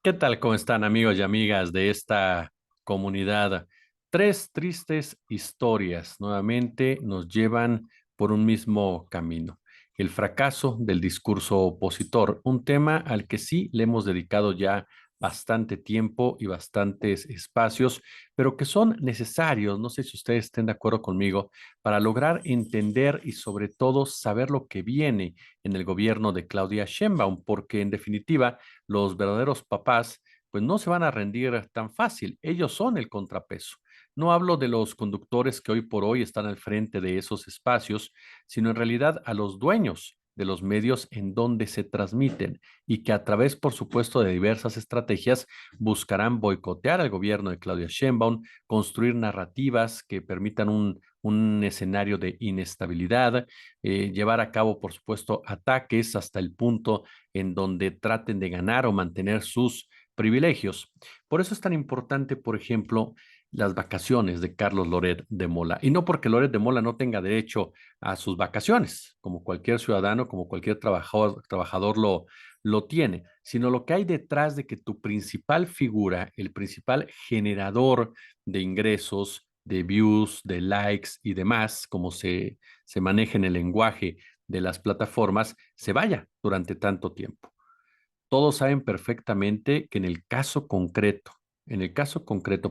¿Qué tal? ¿Cómo están amigos y amigas de esta comunidad? Tres tristes historias nuevamente nos llevan por un mismo camino. El fracaso del discurso opositor, un tema al que sí le hemos dedicado ya bastante tiempo y bastantes espacios, pero que son necesarios, no sé si ustedes estén de acuerdo conmigo, para lograr entender y sobre todo saber lo que viene en el gobierno de Claudia Sheinbaum, porque en definitiva los verdaderos papás, pues no se van a rendir tan fácil. Ellos son el contrapeso. No hablo de los conductores que hoy por hoy están al frente de esos espacios, sino en realidad a los dueños de los medios en donde se transmiten y que a través, por supuesto, de diversas estrategias buscarán boicotear al gobierno de Claudia Sheinbaum, construir narrativas que permitan un escenario de inestabilidad, llevar a cabo, por supuesto, ataques hasta el punto en donde traten de ganar o mantener sus privilegios. Por eso es tan importante, por ejemplo, las vacaciones de Carlos Loret de Mola. Y no porque Loret de Mola no tenga derecho a sus vacaciones, como cualquier ciudadano, como cualquier trabajador lo tiene, sino lo que hay detrás de que tu principal figura, el principal generador de ingresos, de views, de likes y demás, como se maneja en el lenguaje de las plataformas, se vaya durante tanto tiempo. Todos saben perfectamente que en el caso concreto,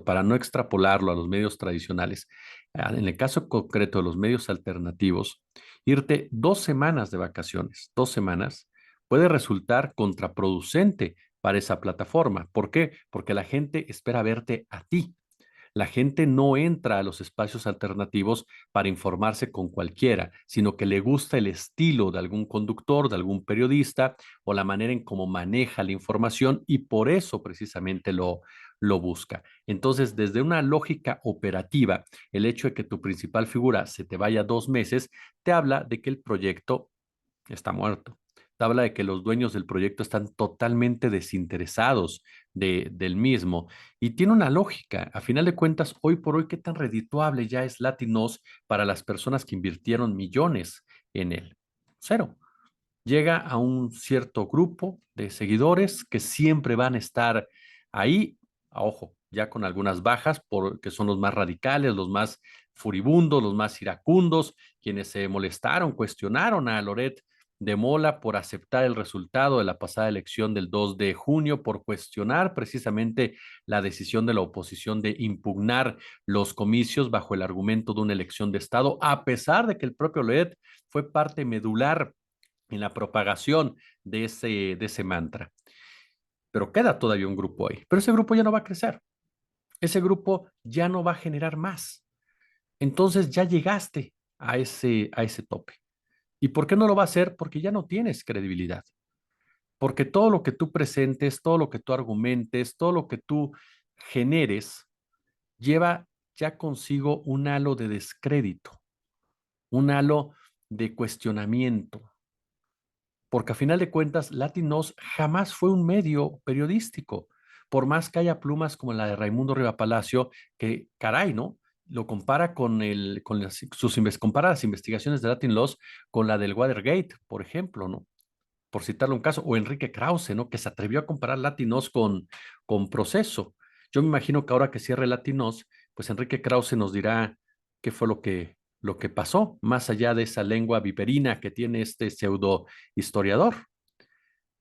para no extrapolarlo a los medios tradicionales, en el caso concreto de los medios alternativos, irte 2 semanas de vacaciones, 2 semanas, puede resultar contraproducente para esa plataforma. ¿Por qué? Porque la gente espera verte a ti. La gente no entra a los espacios alternativos para informarse con cualquiera, sino que le gusta el estilo de algún conductor, de algún periodista o la manera en cómo maneja la información y por eso precisamente lo busca. Entonces, desde una lógica operativa, el hecho de que tu principal figura se te vaya 2 meses, te habla de que el proyecto está muerto. Te habla de que los dueños del proyecto están totalmente desinteresados del mismo. Y tiene una lógica. A final de cuentas, hoy por hoy, ¿qué tan redituable ya es Latinos para las personas que invirtieron millones en él? Cero. Llega a un cierto grupo de seguidores que siempre van a estar ahí, a ojo, ya con algunas bajas, porque son los más radicales, los más furibundos, los más iracundos, quienes se molestaron, cuestionaron a Loret de Mola por aceptar el resultado de la pasada elección del 2 de junio, por cuestionar precisamente la decisión de la oposición de impugnar los comicios bajo el argumento de una elección de Estado, a pesar de que el propio Loret fue parte medular en la propagación de ese mantra. Pero queda todavía un grupo ahí. Pero ese grupo ya no va a crecer. Ese grupo ya no va a generar más. Entonces ya llegaste a ese tope. ¿Y por qué no lo va a hacer? Porque ya no tienes credibilidad. Porque todo lo que tú presentes, todo lo que tú argumentes, todo lo que tú generes, lleva ya consigo un halo de descrédito, un halo de cuestionamiento, porque a final de cuentas, Latinos jamás fue un medio periodístico, por más que haya plumas como la de Raimundo Riva Palacio, que caray, ¿no? Lo compara compara las investigaciones de Latin Laws con la del Watergate, por ejemplo, ¿no? Por citarle un caso, o Enrique Krause, ¿no? Que se atrevió a comparar Latinos con Proceso. Yo me imagino que ahora que cierre Latinos, pues Enrique Krause nos dirá qué fue lo que pasó, más allá de esa lengua viperina que tiene este pseudo historiador.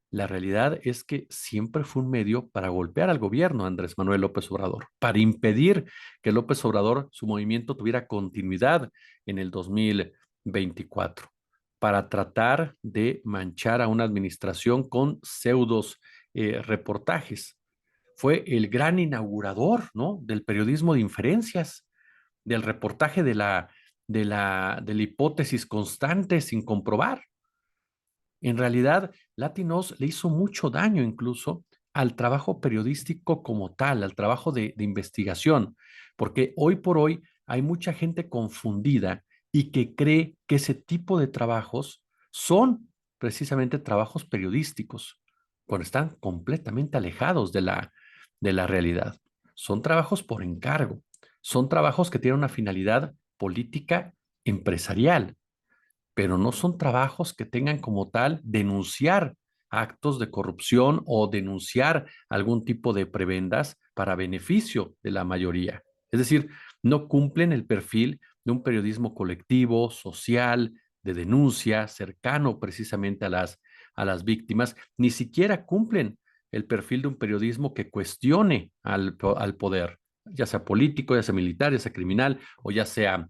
La realidad es que siempre fue un medio para golpear al gobierno Andrés Manuel López Obrador, para impedir que López Obrador, su movimiento tuviera continuidad en el 2024, para tratar de manchar a una administración con pseudos reportajes. Fue el gran inaugurador, ¿no? Del periodismo de inferencias, del reportaje de la hipótesis constante sin comprobar. En realidad, Latinos le hizo mucho daño incluso al trabajo periodístico como tal, al trabajo de investigación, porque hoy por hoy hay mucha gente confundida y que cree que ese tipo de trabajos son precisamente trabajos periodísticos, cuando están completamente alejados de la realidad. Son trabajos por encargo, son trabajos que tienen una finalidad política empresarial, pero no son trabajos que tengan como tal denunciar actos de corrupción o denunciar algún tipo de prebendas para beneficio de la mayoría. Es decir, no cumplen el perfil de un periodismo colectivo, social, de denuncia, cercano precisamente a las víctimas, ni siquiera cumplen el perfil de un periodismo que cuestione al poder, ya sea político, ya sea militar, ya sea criminal o ya sea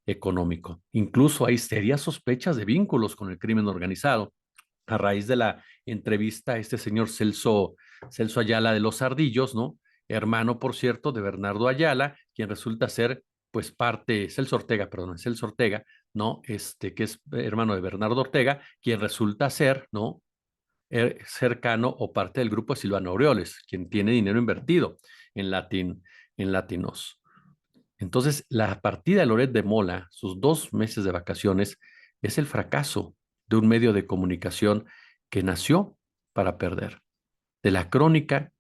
económico. Incluso hay serias sospechas de vínculos con el crimen organizado a raíz de la entrevista a este señor Celso Ayala de los Ardillos, ¿no? Hermano, por cierto, de Bernardo Ayala, quien resulta ser, pues, Celso Ortega, perdón, Celso Ortega, ¿no? Que es hermano de Bernardo Ortega, quien resulta ser, ¿no? Cercano o parte del grupo de Silvano Aureoles, quien tiene dinero invertido en, en Latinos. Entonces, la partida de Loret de Mola, sus 2 meses de vacaciones, es el fracaso de un medio de comunicación que nació para perder, de la crónica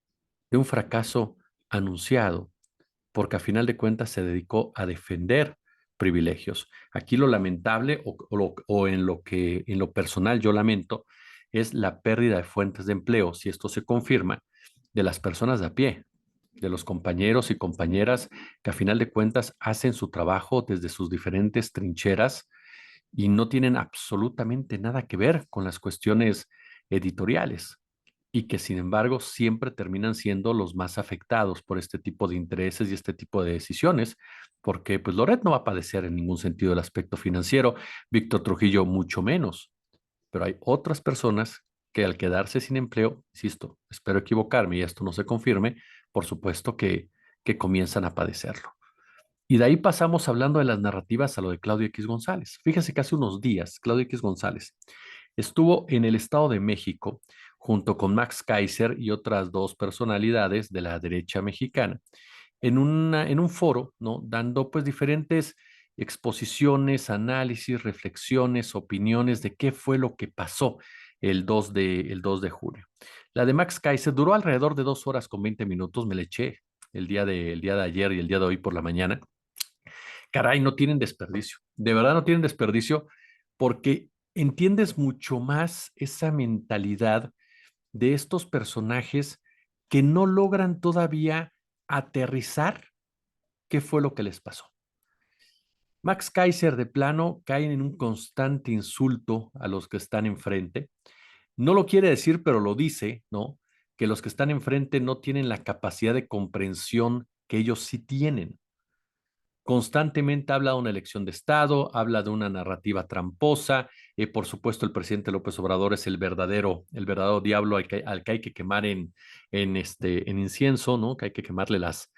de un fracaso anunciado, porque a final de cuentas se dedicó a defender privilegios. Aquí lo lamentable o en lo personal yo lamento es la pérdida de fuentes de empleo, si esto se confirma, de las personas de a pie, de los compañeros y compañeras que a final de cuentas hacen su trabajo desde sus diferentes trincheras y no tienen absolutamente nada que ver con las cuestiones editoriales y que sin embargo siempre terminan siendo los más afectados por este tipo de intereses y este tipo de decisiones, porque pues Loret no va a padecer en ningún sentido el aspecto financiero, Víctor Trujillo mucho menos, pero hay otras personas que al quedarse sin empleo, insisto, espero equivocarme y esto no se confirme, por supuesto que comienzan a padecerlo. Y de ahí pasamos hablando de las narrativas a lo de Claudio X González. Fíjese que hace unos días Claudio X González estuvo en el Estado de México junto con Max Kaiser y otras dos personalidades de la derecha mexicana en un foro, ¿no? Dando pues diferentes exposiciones, análisis, reflexiones, opiniones de qué fue lo que pasó el 2 de junio. La de Max Kaiser duró alrededor de 2 horas con 20 minutos, me le eché el día de ayer y el día de hoy por la mañana. Caray, no tienen desperdicio, de verdad no tienen desperdicio porque entiendes mucho más esa mentalidad de estos personajes que no logran todavía aterrizar qué fue lo que les pasó. Max Kaiser de plano cae en un constante insulto a los que están enfrente. No lo quiere decir, pero lo dice, ¿no? Que los que están enfrente no tienen la capacidad de comprensión que ellos sí tienen. Constantemente habla de una elección de Estado, habla de una narrativa tramposa. Por supuesto, el presidente López Obrador es el verdadero diablo al que hay que quemar en incienso, ¿no? Que hay que quemarle las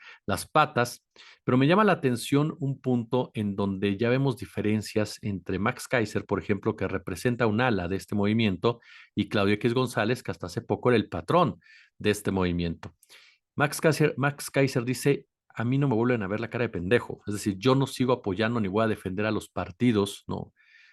patas. Pero me llama la atención un punto en donde ya vemos diferencias entre Max Kaiser, por ejemplo, que representa un ala de este movimiento, y Claudio X González, que hasta hace poco era el patrón de este movimiento. Max Kaiser dice, a mí no me vuelven a ver la cara de pendejo. Es decir, yo no sigo apoyando ni voy a defender a los partidos, ¿no?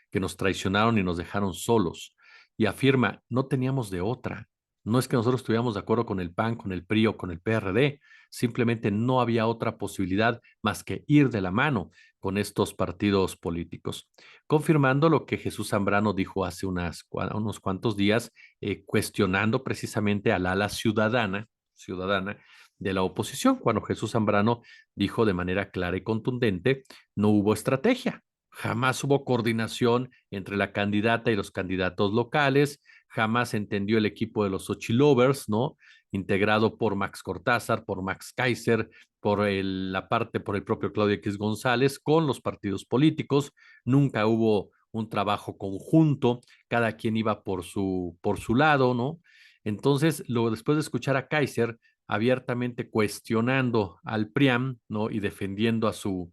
Que nos traicionaron y nos dejaron solos. Y afirma, no teníamos de otra. No es que nosotros estuviéramos de acuerdo con el PAN, con el PRI o con el PRD. Simplemente no había otra posibilidad más que ir de la mano con estos partidos políticos. Confirmando lo que Jesús Zambrano dijo hace unos cuantos días, cuestionando precisamente al ala ciudadana de la oposición, cuando Jesús Zambrano dijo de manera clara y contundente, no hubo estrategia, jamás hubo coordinación entre la candidata y los candidatos locales, jamás entendió el equipo de los Xochilovers, ¿no? Integrado por Max Cortázar, por Max Kaiser, por el propio Claudio X González, con los partidos políticos, nunca hubo un trabajo conjunto, cada quien iba por su lado, ¿no? Entonces, luego, después de escuchar a Kaiser, abiertamente cuestionando al PRIAM, ¿no? Y defendiendo a su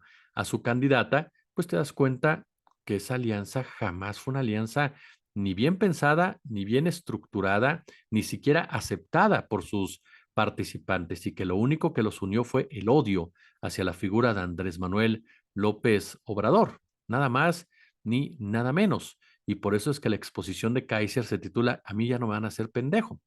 candidata, pues te das cuenta que esa alianza jamás fue una alianza ni bien pensada, ni bien estructurada, ni siquiera aceptada por sus participantes y que lo único que los unió fue el odio hacia la figura de Andrés Manuel López Obrador, nada más ni nada menos. Y por eso es que la exposición de Kaiser se titula A mí ya no me van a hacer pendejo,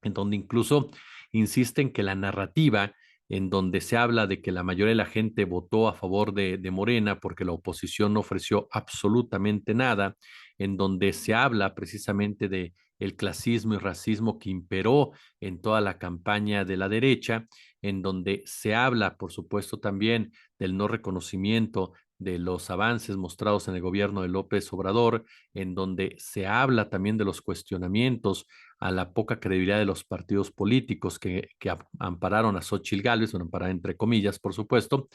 en donde incluso insisten que la narrativa en donde se habla de que la mayoría de la gente votó a favor de Morena porque la oposición no ofreció absolutamente nada, en donde se habla precisamente de el clasismo y racismo que imperó en toda la campaña de la derecha, en donde se habla, por supuesto, también del no reconocimiento de los avances mostrados en el gobierno de López Obrador, en donde se habla también de los cuestionamientos a la poca credibilidad de los partidos políticos que ampararon a Xóchitl Gálvez, bueno, amparar entre comillas, por supuesto.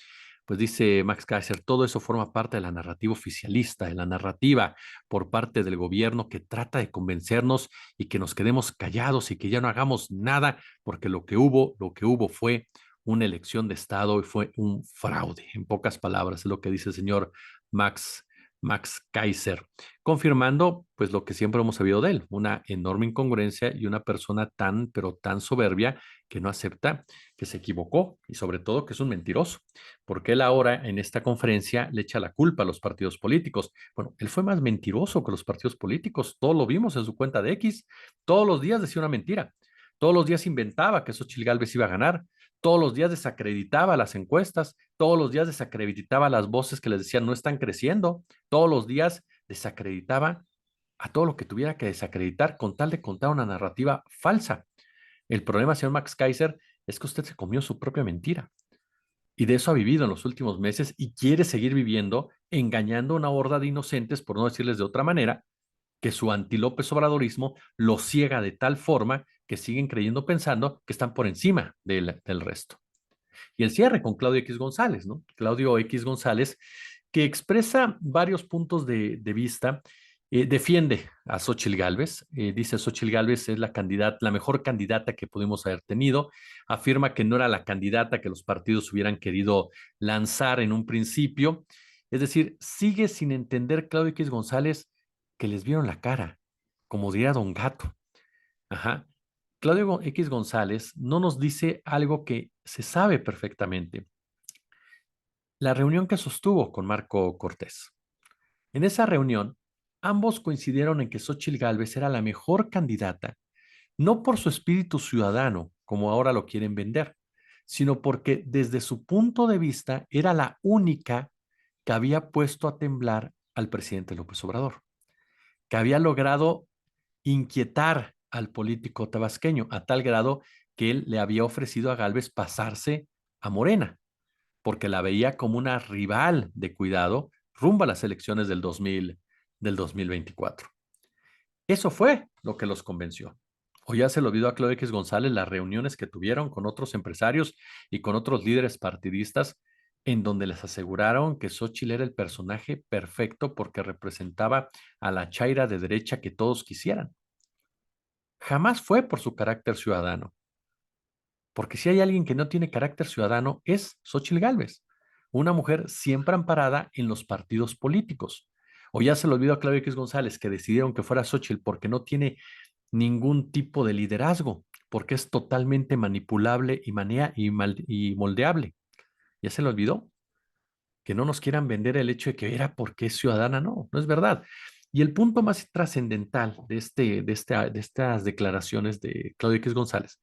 Pues dice Max Kaiser, todo eso forma parte de la narrativa oficialista, de la narrativa por parte del gobierno que trata de convencernos y que nos quedemos callados y que ya no hagamos nada, porque lo que hubo fue una elección de Estado y fue un fraude. En pocas palabras, es lo que dice el señor Max, Max Kaiser, confirmando pues lo que siempre hemos sabido de él, una enorme incongruencia y una persona tan, pero tan soberbia que no acepta que se equivocó y sobre todo que es un mentiroso, porque él ahora en esta conferencia le echa la culpa a los partidos políticos. Bueno, él fue más mentiroso que los partidos políticos, todo lo vimos en su cuenta de X, todos los días decía una mentira, todos los días inventaba que Xochitl Gálvez iba a ganar, todos los días desacreditaba las encuestas, todos los días desacreditaba las voces que les decían no están creciendo, todos los días desacreditaba a todo lo que tuviera que desacreditar con tal de contar una narrativa falsa. El problema, señor Max Kaiser, es que usted se comió su propia mentira. Y de eso ha vivido en los últimos meses y quiere seguir viviendo engañando a una horda de inocentes, por no decirles de otra manera, que su anti-López Obradorismo lo ciega de tal forma que siguen creyendo, pensando que están por encima del resto. Y el cierre con Claudio X González, ¿no? Claudio X González, que expresa varios puntos de vista, defiende a Xóchitl Gálvez, dice Xóchitl Gálvez es la candidata, la mejor candidata que pudimos haber tenido, afirma que no era la candidata que los partidos hubieran querido lanzar en un principio, es decir, sigue sin entender Claudio X González que les vieron la cara, como diría Don Gato. Ajá. Claudio X González no nos dice algo que se sabe perfectamente. La reunión que sostuvo con Marco Cortés. En esa reunión, ambos coincidieron en que Xóchitl Gálvez era la mejor candidata, no por su espíritu ciudadano, como ahora lo quieren vender, sino porque desde su punto de vista era la única que había puesto a temblar al presidente López Obrador, que había logrado inquietar al político tabasqueño a tal grado que él le había ofrecido a Gálvez pasarse a Morena, porque la veía como una rival de cuidado rumbo a las elecciones del 2024. Eso fue lo que los convenció. O ya se lo olvidó a Claudio X González las reuniones que tuvieron con otros empresarios y con otros líderes partidistas en donde les aseguraron que Xóchitl era el personaje perfecto porque representaba a la chaira de derecha que todos quisieran. Jamás fue por su carácter ciudadano, porque si hay alguien que no tiene carácter ciudadano es Xóchitl Gálvez, una mujer siempre amparada en los partidos políticos. O ya se le olvidó a Claudio X González que decidieron que fuera Xóchitl porque no tiene ningún tipo de liderazgo, porque es totalmente manipulable y moldeable. Ya se le olvidó que no nos quieran vender el hecho de que era porque es ciudadana, no, no es verdad. Y el punto más trascendental de estas declaraciones de Claudio X González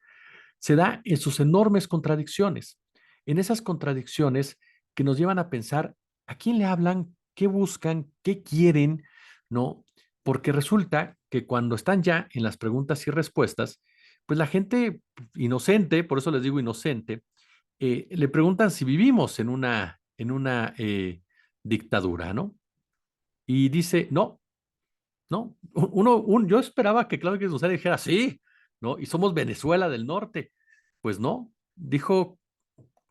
se da en sus enormes contradicciones, en esas contradicciones que nos llevan a pensar a quién le hablan, qué buscan, qué quieren, ¿no? Porque resulta que cuando están ya en las preguntas y respuestas, pues la gente inocente, por eso les digo inocente, le preguntan si vivimos en una dictadura, ¿no? Y dice, no, no, yo esperaba que Claudio González dijera sí, ¿no? Y somos Venezuela del Norte. Pues no, dijo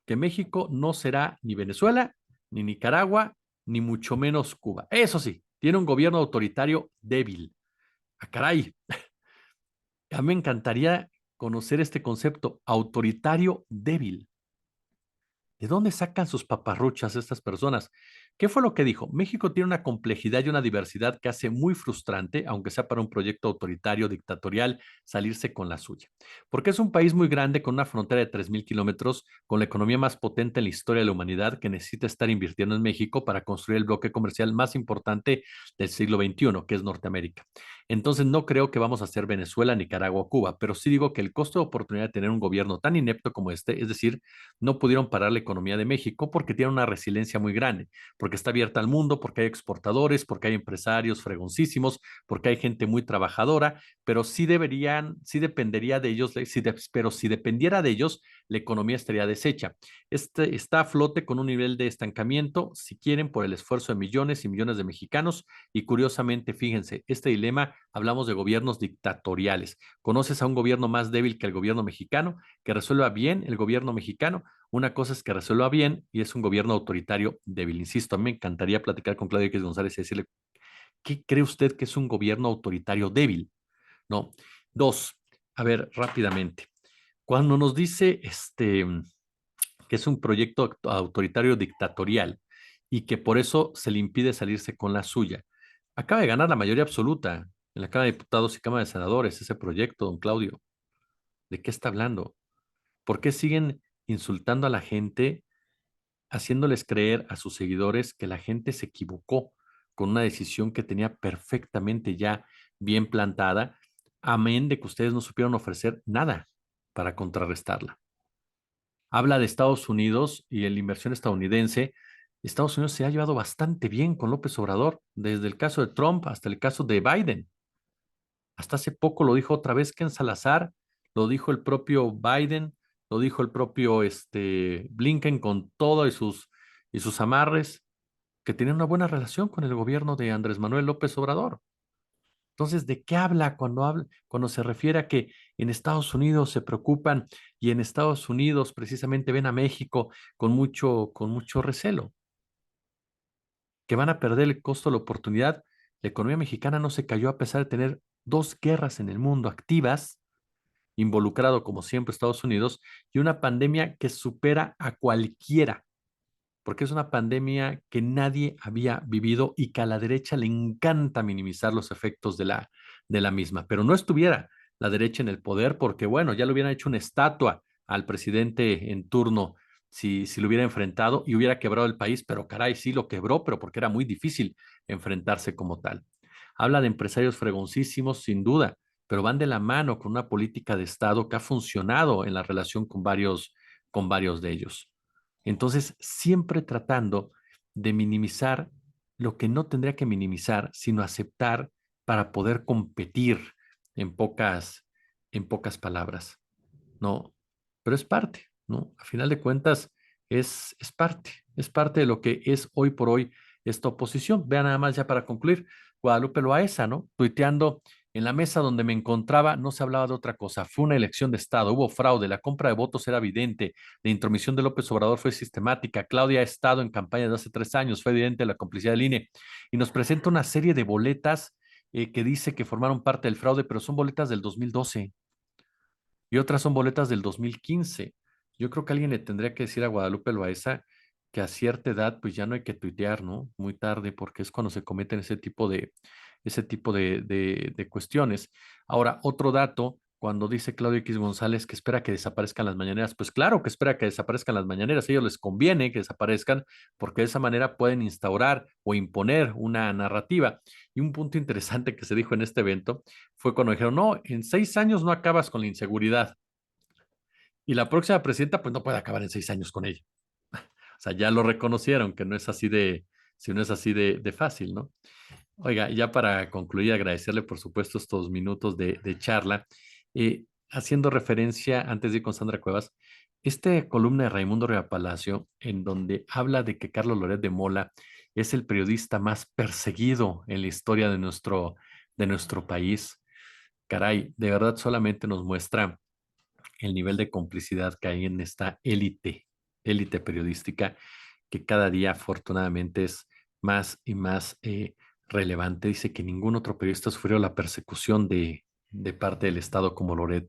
que México no será ni Venezuela, ni Nicaragua, ni mucho menos Cuba. Eso sí, tiene un gobierno autoritario débil. ¡Ah, caray! A mí me encantaría conocer este concepto, autoritario débil. ¿De dónde sacan sus paparruchas estas personas? ¿Qué fue lo que dijo? México tiene una complejidad y una diversidad que hace muy frustrante, aunque sea para un proyecto autoritario, dictatorial, salirse con la suya. Porque es un país muy grande con una frontera de 3,000 kilómetros, con la economía más potente en la historia de la humanidad, que necesita estar invirtiendo en México para construir el bloque comercial más importante del siglo XXI, que es Norteamérica. Entonces no creo que vamos a ser Venezuela, Nicaragua o Cuba, pero sí digo que el costo de oportunidad de tener un gobierno tan inepto como este, es decir, no pudieron parar la economía de México porque tiene una resiliencia muy grande, porque está abierta al mundo, porque hay exportadores, porque hay empresarios fregoncísimos, porque hay gente muy trabajadora, pero sí deberían, sí dependería de ellos, pero si dependiera de ellos, la economía estaría deshecha. Está a flote con un nivel de estancamiento, si quieren, por el esfuerzo de millones y millones de mexicanos. Y curiosamente, fíjense, este dilema, hablamos de gobiernos dictatoriales. ¿Conoces a un gobierno más débil que el gobierno mexicano, que resuelva bien el gobierno mexicano? Una cosa es que resuelva bien y es un gobierno autoritario débil. Insisto, a mí me encantaría platicar con Claudio X González y decirle, ¿qué cree usted que es un gobierno autoritario débil? No. Dos, a ver, rápidamente. Cuando nos dice que es un proyecto autoritario dictatorial y que por eso se le impide salirse con la suya, acaba de ganar la mayoría absoluta en la Cámara de Diputados y Cámara de Senadores ese proyecto, don Claudio. ¿De qué está hablando? ¿Por qué siguen insultando a la gente, haciéndoles creer a sus seguidores que la gente se equivocó con una decisión que tenía perfectamente ya bien plantada, amén de que ustedes no supieron ofrecer nada para contrarrestarla? Habla de Estados Unidos y de la inversión estadounidense. Estados Unidos se ha llevado bastante bien con López Obrador, desde el caso de Trump hasta el caso de Biden. Hasta hace poco lo dijo otra vez Ken Salazar, lo dijo el propio Biden, lo dijo el propio Blinken con todo y sus amarres, que tenían una buena relación con el gobierno de Andrés Manuel López Obrador. Entonces, ¿de qué habla cuando se refiere a que en Estados Unidos se preocupan y en Estados Unidos precisamente ven a México con mucho recelo? Que van a perder el costo de la oportunidad. La economía mexicana no se cayó a pesar de tener dos guerras en el mundo activas, involucrado como siempre Estados Unidos, y una pandemia que supera a cualquiera, porque es una pandemia que nadie había vivido y que a la derecha le encanta minimizar los efectos de la misma. Pero no estuviera la derecha en el poder porque, bueno, ya le hubieran hecho una estatua al presidente en turno si lo hubiera enfrentado y hubiera quebrado el país, pero caray, sí lo quebró, pero porque era muy difícil enfrentarse como tal. Habla de empresarios fregoncísimos, sin duda, pero van de la mano con una política de Estado que ha funcionado en la relación con varios de ellos. Entonces, siempre tratando de minimizar lo que no tendría que minimizar, sino aceptar para poder competir en en pocas palabras, ¿no? Pero es parte, ¿no? A final de cuentas, es parte de lo que es hoy por hoy esta oposición. Vean nada más ya para concluir, Guadalupe Loaesa, ¿no? Tuiteando, en la mesa donde me encontraba no se hablaba de otra cosa, fue una elección de Estado, hubo fraude, la compra de votos era evidente, la intromisión de López Obrador fue sistemática, Claudia ha estado en campaña desde hace 3 años, fue evidente la complicidad del INE, y nos presenta una serie de boletas que dice que formaron parte del fraude, pero son boletas del 2012 y otras son boletas del 2015. Yo creo que alguien le tendría que decir a Guadalupe Loaesa que a cierta edad pues ya no hay que tuitear, ¿no? Muy tarde, porque es cuando se cometen ese tipo de cuestiones. Ahora, otro dato, cuando dice Claudio X González que espera que desaparezcan las mañaneras, pues claro que espera que desaparezcan las mañaneras, a ellos les conviene que desaparezcan porque de esa manera pueden instaurar o imponer una narrativa. Y un punto interesante que se dijo en este evento fue cuando dijeron, no, en 6 años no acabas con la inseguridad. Y la próxima presidenta, pues no puede acabar en 6 años con ella. O sea, ya lo reconocieron, que no es así si no es así de fácil, ¿no? Oiga, ya para concluir, agradecerle, por supuesto, estos minutos de charla. Haciendo referencia, antes de ir con Sandra Cuevas, esta columna de Raimundo Rea Palacio, en donde habla de que Carlos Loret de Mola es el periodista más perseguido en la historia de nuestro país. Caray, de verdad solamente nos muestra el nivel de complicidad que hay en esta élite periodística, que cada día afortunadamente es más y más relevante. Dice que ningún otro periodista sufrió la persecución de parte del Estado como Loret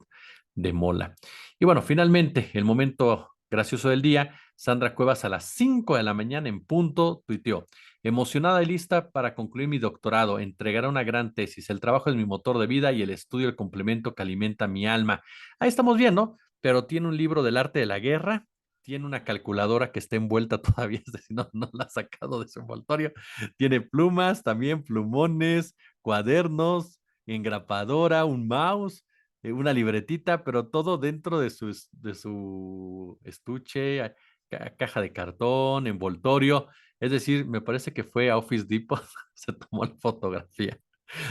de Mola. Y bueno, finalmente, el momento gracioso del día, Sandra Cuevas a las 5 de la mañana en punto tuiteó: emocionada y lista para concluir mi doctorado, entregará una gran tesis. El trabajo es mi motor de vida y el estudio el complemento que alimenta mi alma. Ahí estamos bien, ¿no? Pero tiene un libro del arte de la guerra, tiene una calculadora que está envuelta todavía, es decir, no la ha sacado de su envoltorio, tiene plumas, también plumones, cuadernos, engrapadora, un mouse, una libretita, pero todo dentro de su estuche, caja de cartón, envoltorio. Es decir, me parece que fue a Office Depot, se tomó la fotografía.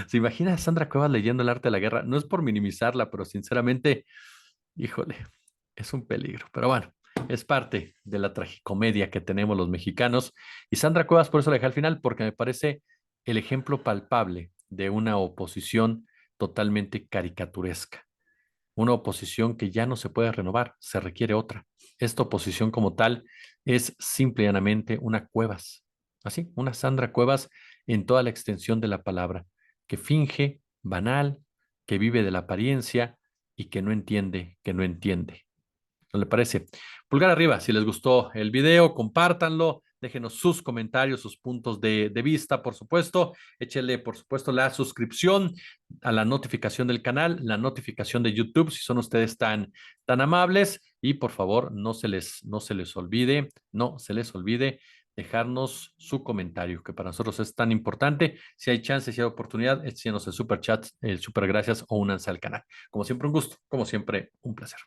¿Se imagina a Sandra Cuevas leyendo El arte de la guerra? No es por minimizarla, pero sinceramente, híjole, es un peligro. Pero bueno, es parte de la tragicomedia que tenemos los mexicanos. Y Sandra Cuevas, por eso la dejé al final, porque me parece el ejemplo palpable de una oposición totalmente caricaturesca. Una oposición que ya no se puede renovar, se requiere otra. Esta oposición como tal es simple y llanamente una Cuevas, así, una Sandra Cuevas en toda la extensión de la palabra, que finge, banal, que vive de la apariencia y que no entiende, que no entiende. ¿No le parece? Pulgar arriba, si les gustó el video, compártanlo, déjenos sus comentarios, sus puntos de vista, por supuesto. Échele, por supuesto, la suscripción a la notificación del canal, la notificación de YouTube, si son ustedes tan amables. Y por favor, no se les olvide, no se les olvide dejarnos su comentario, que para nosotros es tan importante. Si hay chance, si hay oportunidad, échenos el super chat, el super gracias o únanse al canal. Como siempre, un gusto, como siempre, un placer.